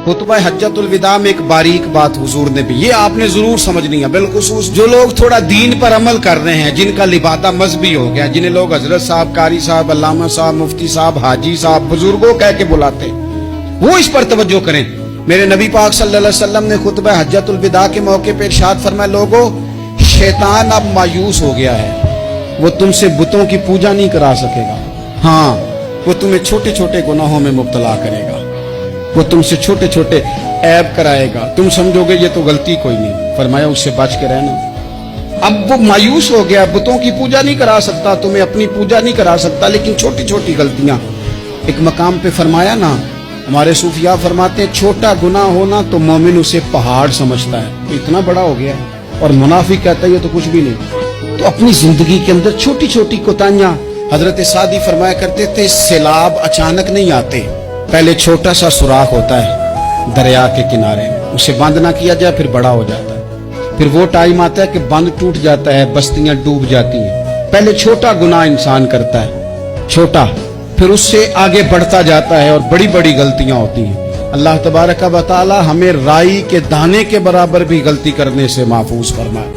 खुतबा हज्जतुल विदा में एक बारीक बात हुजूर ने भी, ये आपने जरूर समझनी है, बिलखुसूस जो लोग थोड़ा दीन पर अमल कर रहे हैं, जिनका लिबादा मजहबी हो गया, जिन्हें लोग हजरत साहब, कारी साहब, अल्लामा साहब, मुफ्ती साहब, हाजी साहब, बुजुर्गों कह के बुलाते, वो इस पर तवज्जो करें। मेरे नबी पाक सल्लल्लाहु अलैहि वसल्लम ने खुतबा हज्जतुल विदा के मौके पर इरशाद फरमाया, लोगों शैतान अब मायूस हो गया है, वो तुमसे बुतों की पूजा नहीं करा सकेगा, हाँ वो तुम्हें छोटे छोटे गुनाहों में मुब्तला करेगा, वो तुमसे छोटे छोटे ऐब कराएगा, तुम समझोगे ये तो गलती कोई नहीं, फरमाया उससे बच के रहना। अब वो मायूस हो गया, बुतों की पूजा नहीं करा सकता, तुम्हें अपनी पूजा नहीं करा सकता, लेकिन छोटी छोटी गलतियां। एक मकाम पे फरमाया ना, हमारे सूफिया फरमाते हैं छोटा गुनाह होना तो मोमिन उसे पहाड़ समझता है, इतना बड़ा हो गया है, और मुनाफिक कहता है ये तो कुछ भी नहीं। तो अपनी जिंदगी के अंदर छोटी छोटी कोताहियां, हजरत सादी फरमाया करते थे, सैलाब अचानक नहीं आते, पहले छोटा सा सुराख होता है दरिया के किनारे, उसे बंद ना किया जाए फिर बड़ा हो जाता है, फिर वो टाइम आता है कि बंद टूट जाता है, बस्तियां डूब जाती हैं। पहले छोटा गुनाह इंसान करता है, छोटा, फिर उससे आगे बढ़ता जाता है और बड़ी बड़ी गलतियां होती हैं। अल्लाह तबारक व तआला हमें राई के दाने के बराबर भी गलती करने से महफूज फरमाए।